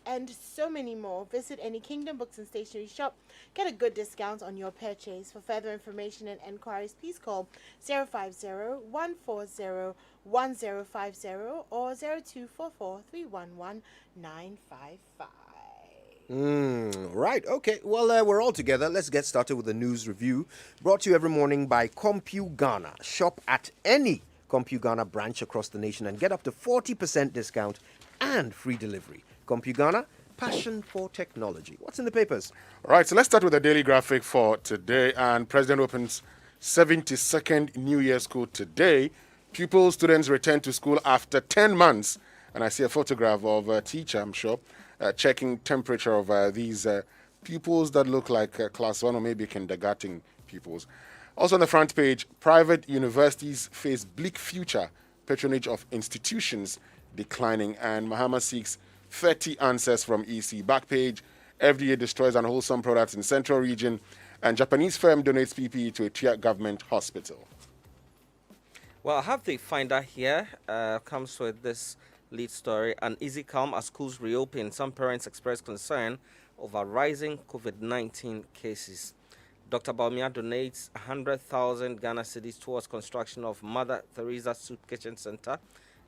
and so many more. Visit any Kingdom Books and Stationery shop. Get a good discount on your purchase. For further information and enquiries, please call 050-140-1050 or 0244-311-955. Right. Okay. Well, we're all together. Let's get started with the news review. Brought to you every morning by CompuGhana. Shop at any CompuGhana branch across the nation and get up to 40% discount and free delivery. CompuGhana, passion for technology. What's in the papers? All right, so let's start with the daily graphic for today. And President opens 72nd New Year school today. Pupils, students return to school after 10 months. And I see a photograph of a teacher, I'm sure, checking temperature of these pupils that look like class 1 or maybe kindergarten pupils. Also on the front page, private universities face bleak future, patronage of institutions declining, and Mahama seeks 30 answers from EC. Back page, FDA destroys unwholesome products in central region, and Japanese firm donates PPE to a Tia government hospital. Well, I have the finder here. Comes with this lead story. An easy calm as schools reopen. Some parents express concern over rising COVID-19 cases. Dr. Baumia donates 100,000 Ghana cedis towards construction of Mother Teresa Soup Kitchen Center.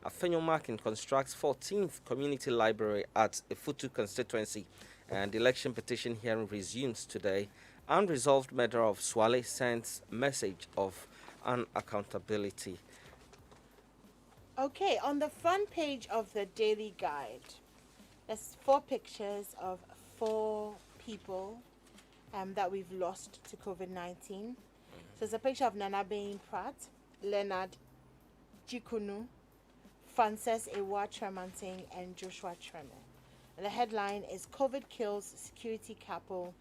Afenyo Markin constructs 14th community library at Ifutu constituency. And the election petition hearing resumes today. Unresolved murder of Swale sends message of unaccountability. Okay, on the front page of the Daily Guide, there's 4 pictures of 4 people that we've lost to COVID-19. So there's a picture of Nana Bain Pratt, Leonard Jikunu, Frances Ewa Tremanting, and Joshua Treme. And the headline is COVID kills security capo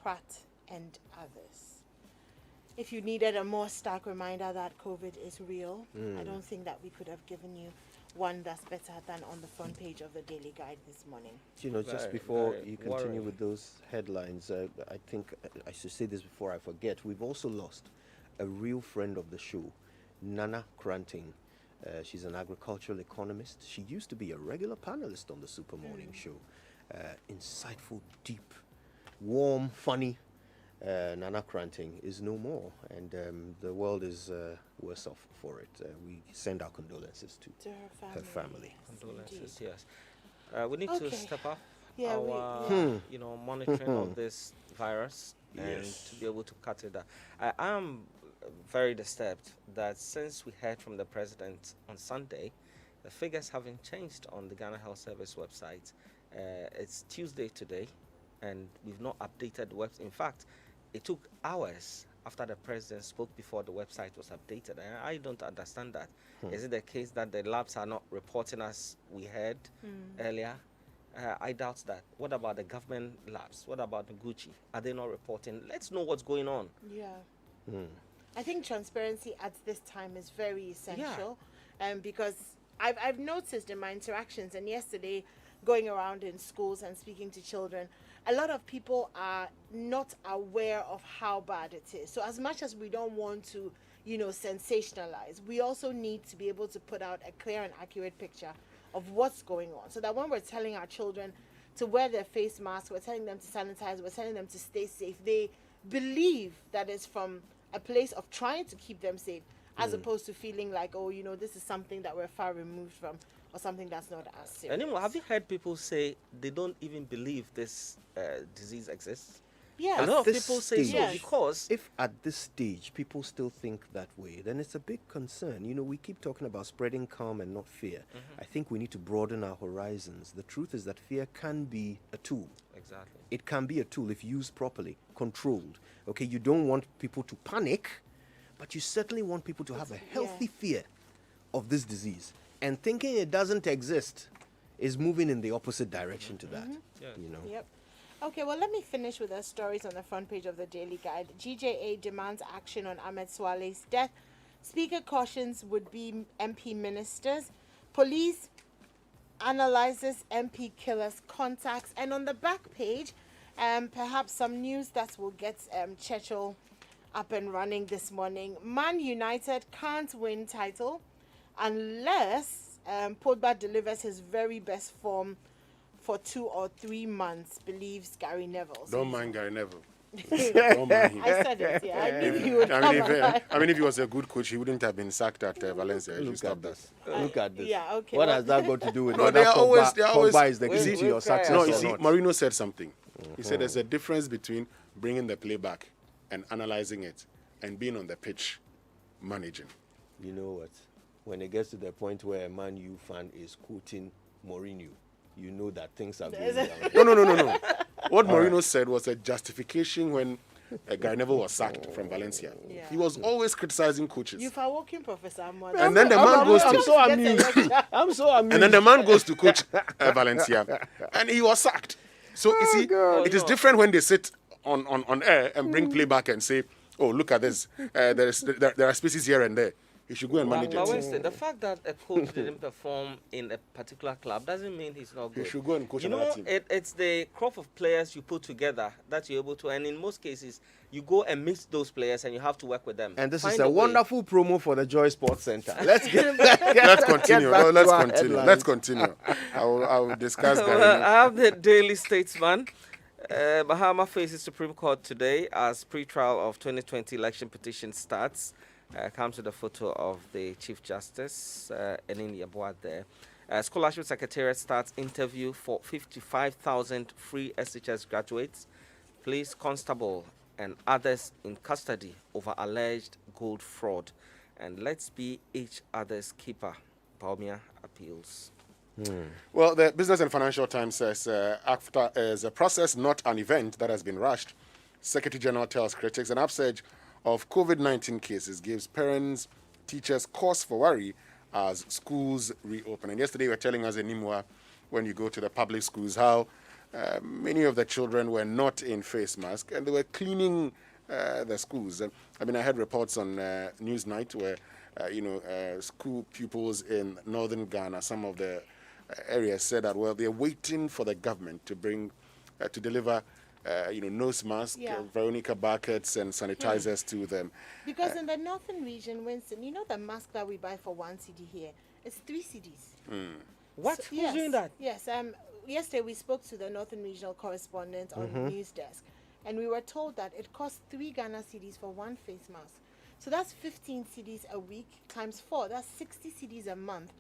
Pratt and others. If you needed a more stark reminder that COVID is real, I don't think that we could have given you one that's better than on the front page of the Daily Guide this morning. You know, just before you continue with those headlines, I think I should say this before I forget. We've also lost a real friend of the show, Nana Kranting. She's an agricultural economist. She used to be a regular panelist on the Super Morning Show. Insightful, deep, warm, funny. Nana Kranting is no more, and the world is worse off for it. We send our condolences to her family. Condolences, yes. We need to step up our monitoring of this virus and to be able to cut it down. I am very disturbed that since we heard from the president on Sunday, the figures haven't changed on the Ghana Health Service website. It's Tuesday today, and we've not updated the website. In fact, it took hours after the president spoke before the website was updated. And I don't understand that. Is it the case that the labs are not reporting as we heard earlier? I doubt that. What about the government labs? What about the Gucci? Are they not reporting? Let's know what's going on. Yeah. I think transparency at this time is very essential, because I've noticed in my interactions, and yesterday going around in schools and speaking to children, a lot of people are not aware of how bad it is. So as much as we don't want to, sensationalize, we also need to be able to put out a clear and accurate picture of what's going on, so that when we're telling our children to wear their face masks, we're telling them to sanitize, we're telling them to stay safe, they believe that it's from a place of trying to keep them safe, as opposed to feeling like, this is something that we're far removed from, or something that's not as serious. Anymore, have you heard people say they don't even believe this disease exists? Yeah. A lot of people say so because if at this stage people still think that way, then it's a big concern. We keep talking about spreading calm and not fear. I think we need to broaden our horizons. The truth is that fear can be a tool. Exactly. It can be a tool if used properly, controlled. Okay, you don't want people to panic, but you certainly want people to have a healthy fear of this disease. And thinking it doesn't exist is moving in the opposite direction to that. Yep. Okay, well, let me finish with the stories on the front page of the Daily Guide. GJA demands action on Ahmed Swale's death. Speaker cautions would-be MP ministers. Police analyzes MP killer's contacts. And on the back page, perhaps some news that will get Churchill up and running this morning. Man United can't win title unless Pogba delivers his very best form for 2 or 3 months, believes Gary Neville. Don't mind Gary Neville. Don't mind him. I said it, yeah. I knew he would come if he was a good coach, he wouldn't have been sacked at Valencia. Look at this. Look at this. Yeah, okay. What has that got to do with No, whether they are always. Pogba is the key to your success No, you or see, not? Mourinho said something. He said there's a difference between bringing the play back and analyzing it and being on the pitch managing. You know what? When it gets to the point where a Man U fan is quoting Mourinho, you know that things are going down. No. What Mourinho said was a justification when Gary Neville was sacked from Valencia. Yeah. He was always criticizing coaches. You've awoken Professor Ahmad. And then the man goes I'm to so amused. I'm so amused. and then the man goes to coach Valencia, and he was sacked. So you see, God. it is different when they sit on air and bring playback and say, "Oh, look at this. There are spaces here and there. You should go and manage But it." Winston, the fact that a coach didn't perform in a particular club doesn't mean he's not good. You should go and coach You another know, team. it's the crop of players you put together that you're able to, and in most cases, you go and mix those players and you have to work with them. And this Find is a way. wonderful promo for the Joy Sports Center. Let's continue. back Let's to our continue. headlines. Let's continue. I will discuss Well, Gary. I have the Daily Statesman. Bahama faces Supreme Court today as pre-trial of 2020 election petition starts. Comes with a photo of the Chief Justice, Enini Abuad there. Scholarship Secretariat starts interview for 55,000 free SHS graduates. Police constable and others in custody over alleged gold fraud. And let's be each other's keeper. Baumia appeals. Well, the Business and Financial Times says after is a process, not an event that has been rushed. Secretary General tells critics an upsurge of COVID-19 cases gives parents, teachers cause for worry as schools reopen. And yesterday you were telling us in Nimwa, when you go to the public schools, how many of the children were not in face mask and they were cleaning the schools. I mean, I heard reports on Newsnight where, school pupils in northern Ghana, some of the areas said that, well, they're waiting for the government to bring, to deliver nose masks, Veronica buckets and sanitizers to them. Because in the northern region, Winston, you know the mask that we buy for 1 CD here, it's 3 CDs. What? So, Who's doing that? Yes. Yesterday we spoke to the northern regional correspondent on news desk, and we were told that it costs 3 Ghana CDs for 1 face mask. So that's 15 CDs a week times 4. That's 60 CDs a month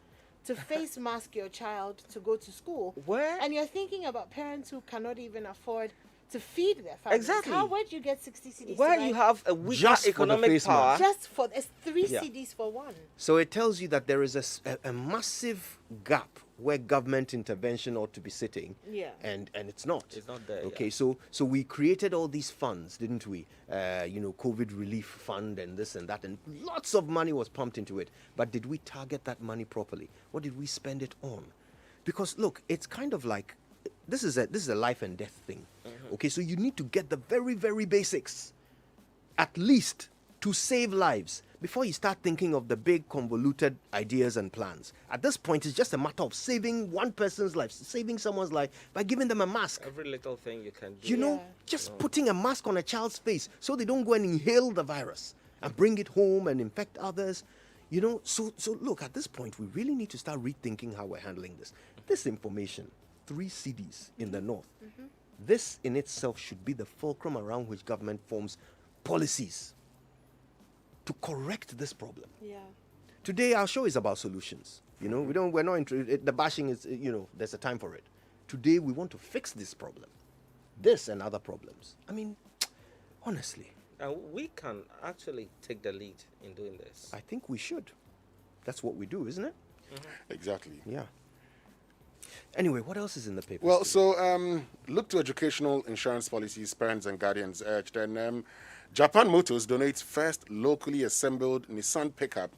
to face mask your child to go to school. Where? And you're thinking about parents who cannot even afford to feed their families. Exactly. Where do you get 60 CDs? Where to you buy? have a weaker Just for the economic face power. mask. Just for it's 3 Yeah. CDs for 1. So it tells you that there is a massive gap where government intervention ought to be sitting. Yeah. And it's not. It's not there, Okay, yeah. so we created all these funds, didn't we? COVID relief fund and this and that, and lots of money was pumped into it. But did we target that money properly? What did we spend it on? Because look, it's kind of like this is a life and death thing. Okay, so you need to get the very, very basics, at least to save lives, before you start thinking of the big convoluted ideas and plans. At this point, it's just a matter of saving one person's life, saving someone's life by giving them a mask. Every little thing you can do. You know, Yeah. just putting a mask on a child's face so they don't go and inhale the virus and bring it home and infect others. You know, so look, at this point, we really need to start rethinking how we're handling this. This information, 3 CDs in the north, this in itself should be the fulcrum around which government forms policies to correct this problem. Yeah. Today, our show is about solutions. You know, we're not the bashing is, there's a time for it. Today, we want to fix this problem, this and other problems. I mean, honestly, And we can actually take the lead in doing this. I think we should. That's what we do, isn't it? Exactly. Yeah. Anyway, what else is in the paper? Well, so look to educational insurance policies, parents and guardians urged. And Japan Motors donates first locally assembled Nissan pickup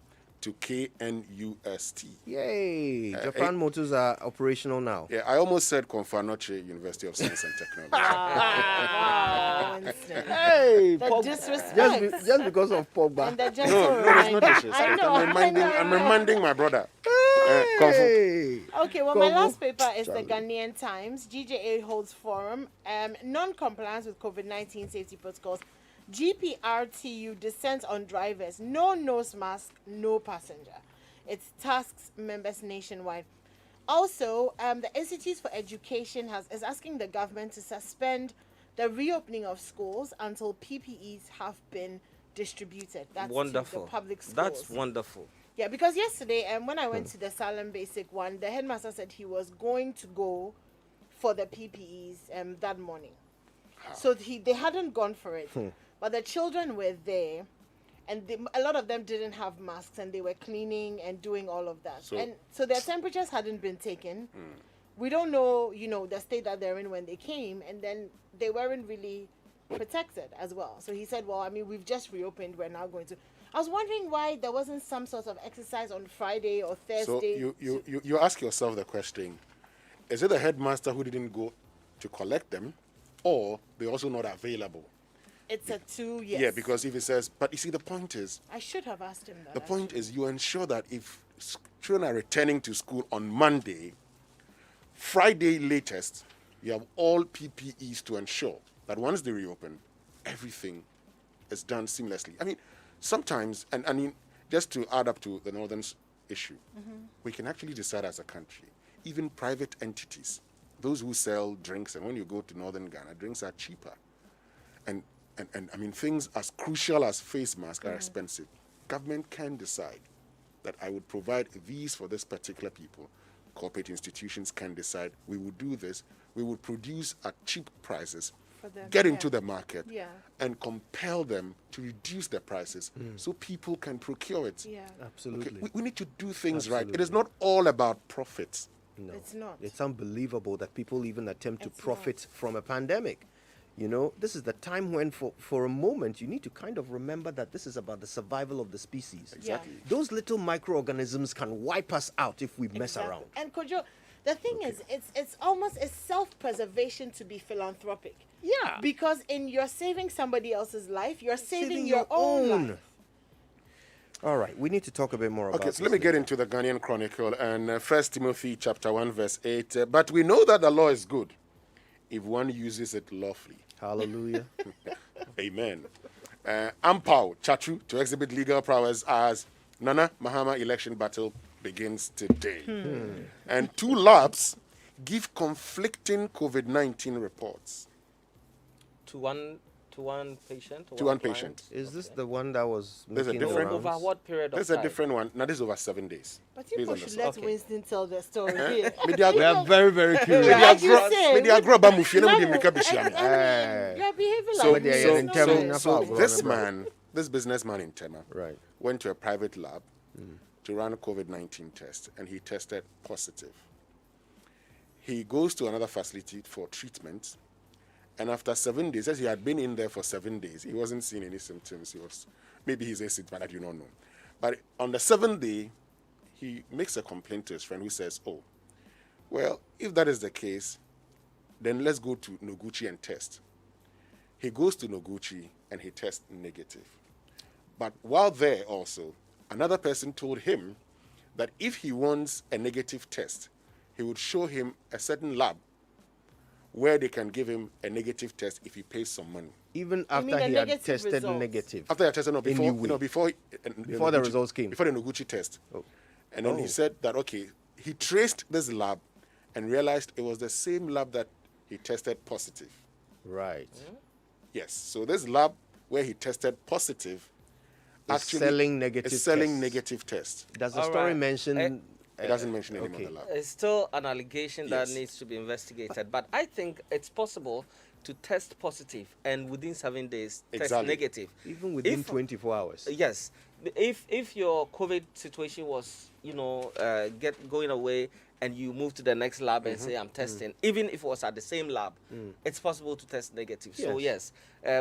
to KNUST. Yay! Japan Motors are operational now. Yeah, I almost said Confanoche University of Science and Technology. Wow, Winston. Hey! The Pogba. disrespect. Just because of Pogba. And the gentle No, there's no reminder. disrespect. I know, I'm reminding my brother. Hey! Okay, well, my Convo. last paper is the Ghanaian Times. GJA holds forum. Non-compliance with COVID-19 safety protocols. GPRTU dissents on drivers. No nose mask, no passenger. It tasks members nationwide. Also, the Institute for Education is asking the government to suspend the reopening of schools until PPEs have been distributed. That's wonderful. To the public schools. That's wonderful. Yeah, because yesterday, when I went to the Salem Basic one, the headmaster said he was going to go for the PPEs that morning. So they hadn't gone for it. But the children were there, and a lot of them didn't have masks, and they were cleaning and doing all of that. So their temperatures hadn't been taken. We don't know, the state that they're in when they came, and then they weren't really protected as well. So he said, well, I mean, we've just reopened, we're now going to... I was wondering why there wasn't some sort of exercise on Friday or Thursday. So you ask yourself the question, is it the headmaster who didn't go to collect them, or they're also not available? It's a two, yes. Yeah, because if it says, but you see, the point is... I should have asked him that. The point is you ensure that if children are returning to school on Monday, Friday latest, you have all PPEs to ensure that once they reopen, everything is done seamlessly. I mean, sometimes, and I mean, just to add up to the Northern's issue, we can actually decide as a country, even private entities, those who sell drinks, and when you go to Northern Ghana, drinks are cheaper. And I mean, things as crucial as face masks are expensive. Government can decide that I would provide these for this particular people. Corporate institutions can decide we will do this. We will produce at cheap prices, get into the market, and compel them to reduce their prices so people can procure it. Yeah, absolutely. Okay, we need to do things right. It is not all about profits. No, it's not. It's unbelievable that people even attempt to profit from a pandemic. This is the time when for a moment you need to kind of remember that this is about the survival of the species. Exactly. Those little microorganisms can wipe us out if we mess around. And Kojo, the thing is, it's almost a self-preservation to be philanthropic. Yeah. Because you're saving somebody else's life, you're saving your own life. All right, we need to talk a bit more about this. Okay, so let me get into the Ghanaian Chronicle and 1 Timothy chapter 1 verse 8. But we know that the law is good if one uses it lawfully. Hallelujah. Amen. Ampao Chachu to exhibit legal prowess as Nana Mahama election battle begins today. And 2 labs give conflicting COVID-19 reports. To one patient? To one patient. Is this the one that was There's a making the different- rounds? Over what period of There's time? a different one. Now, this is over 7 days. But based people on the should let Okay. Winston tell the story here. We are very, very curious. As you say, Media grow ba mufie na Now, mudi meka bishia me. you're behaving So, like this. yeah, in Tema, so Bro, this bro. man, this businessman in Tema, Right. went to a private lab to run a COVID-19 test, and he tested positive. He goes to another facility for treatment, and after 7 days, as he had been in there for 7 days, he wasn't seeing any symptoms. Maybe he's asymptomatic, I do not know. But on the 7th day, he makes a complaint to his friend who says, oh, well, if that is the case, then let's go to Noguchi and test. He goes to Noguchi and he tests negative. But while there also, another person told him that if he wants a negative test, he would show him a certain lab where they can give him a negative test if he pays some money. Even mean after the he had negative tested results? negative. After I tested, no, before, Anyway. you know, before the Noguchi- results came. Before the Noguchi test. Oh. And then he said that, okay, he traced this lab and realized it was the same lab that he tested positive. Right. Yes. So this lab where he tested positive actually selling negative is selling tests. negative tests. Does the All story right. mention... It doesn't mention any okay. of the lab. It's still an allegation that Yes. needs to be investigated. But I think it's possible to test positive and within 7 days test Exactly. negative. Even within If- 24 hours. Yes. If your COVID situation was, going away and you move to the next lab and say, I'm testing, even if it was at the same lab, it's possible to test negative. So, yes,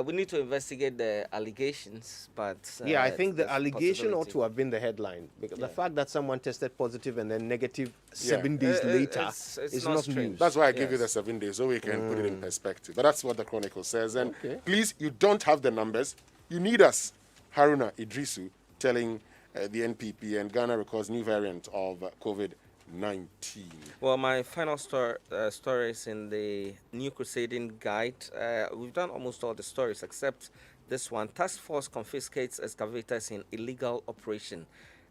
we need to investigate the allegations, but... Yeah, I think the there's allegation ought possibility. to have been the headline. Because the fact that someone tested positive and then negative Yeah. 7 days later it's is not not strange. news. That's why I give you the Yes. 7 days so we can put it in perspective. But that's what the Chronicle says. And Okay. please, you don't have the numbers. You need us. Haruna Idrisu telling the NPP and Ghana records new variant of COVID-19. Well, my final story is in the New Crusading Guide. We've done almost all the stories except this one. Task force confiscates excavators in illegal operation.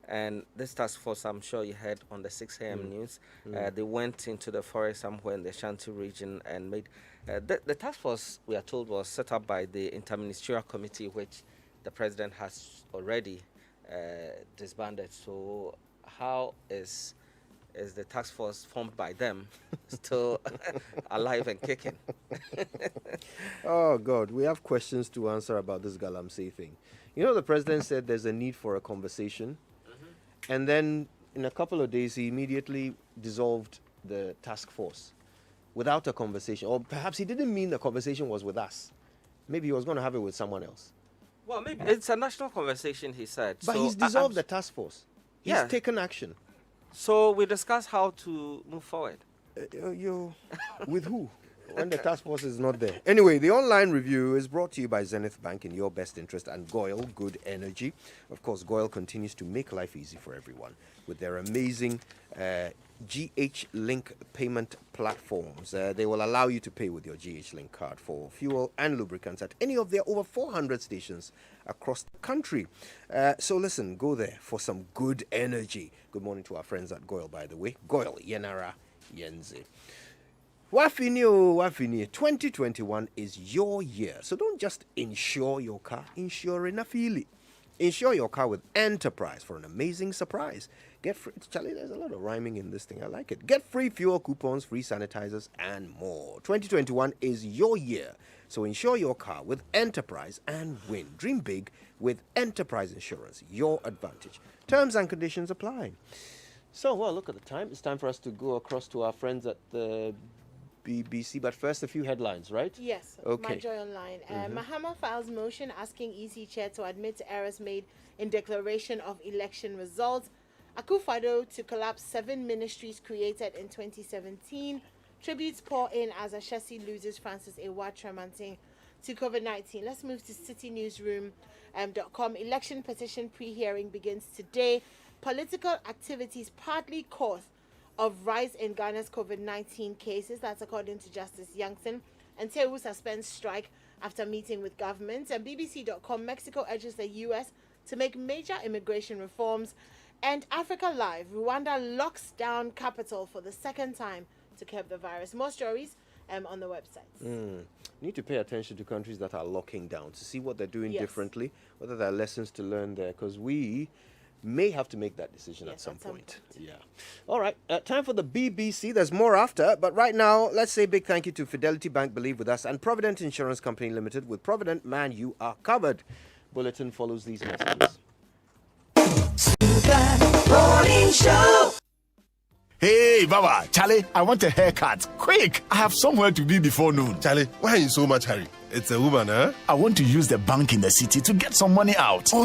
And this task force, I'm sure you heard on the 6 a.m. news, they went into the forest somewhere in the Shanti region and made... the task force, we are told, was set up by the Interministerial Committee, which the president has already disbanded. So how is the task force formed by them still alive and kicking? Oh, God, we have questions to answer about this Galamsey thing. You know, the president said there's a need for a conversation. And then in a couple of days, he immediately dissolved the task force without a conversation. Or perhaps he didn't mean the conversation was with us. Maybe he was going to have it with someone else. Well, maybe it's a national conversation, he said. But he's dissolved the task force. He's taken action. So we discussed how to move forward. With who? When the task force is not there. Anyway, the online review is brought to you by Zenith Bank in your best interest and GOIL, Good Energy. Of course, GOIL continues to make life easy for everyone with their amazing GH Link payment platforms. They will allow you to pay with your GH Link card for fuel and lubricants at any of their over 400 stations across the country. So listen, go there for some good energy. Good morning to our friends at GOIL, by the way. GOIL, Yenara Yenze. Wafini 2021 is your year. So don't just insure your car, insure in a feeling. Insure your car with Enterprise for an amazing surprise. Get free, Charlie, there's a lot of rhyming in this thing. I like it. Get free fuel coupons, free sanitizers, and more. 2021 is your year. So insure your car with Enterprise and win. Dream big with Enterprise Insurance. Your advantage. Terms and conditions apply. So, well, look at the time. It's time for us to go across to our friends at the BBC, but first a few headlines, right? Yes. Okay. My Joy Online. Mahama files motion asking EC chair to admit to errors made in declaration of election results. Akufo-Addo to collapse 7 ministries created in 2017. Tributes pour in as Ashesi loses Francis Ewa Tremantin to COVID-19. Let's move to citynewsroom.com. Election petition pre-hearing begins today. Political activities partly cause of rise in Ghana's COVID-19 cases. That's according to Justice Youngson. And Tewu suspends strike after meeting with government. And BBC.com, Mexico urges the U.S. to make major immigration reforms. And Africa Live, Rwanda locks down capital for the second time to curb the virus. More stories on the website. Need to pay attention to countries that are locking down to see what they're doing differently, whether there are lessons to learn there, because we may have to make that decision at some point. Yeah. All right. Time for the BBC. There's more after. But right now, let's say big thank you to Fidelity Bank, Believe With Us, and Provident Insurance Company Limited. With Provident, man, you are covered. Bulletin follows these messages. Super Morning Show. Hey, Baba, Charlie, I want a haircut. Quick, I have somewhere to be before noon. Charlie, why are you in so much hurry? It's a woman, huh? I want to use the bank in the city to get some money out. Oh,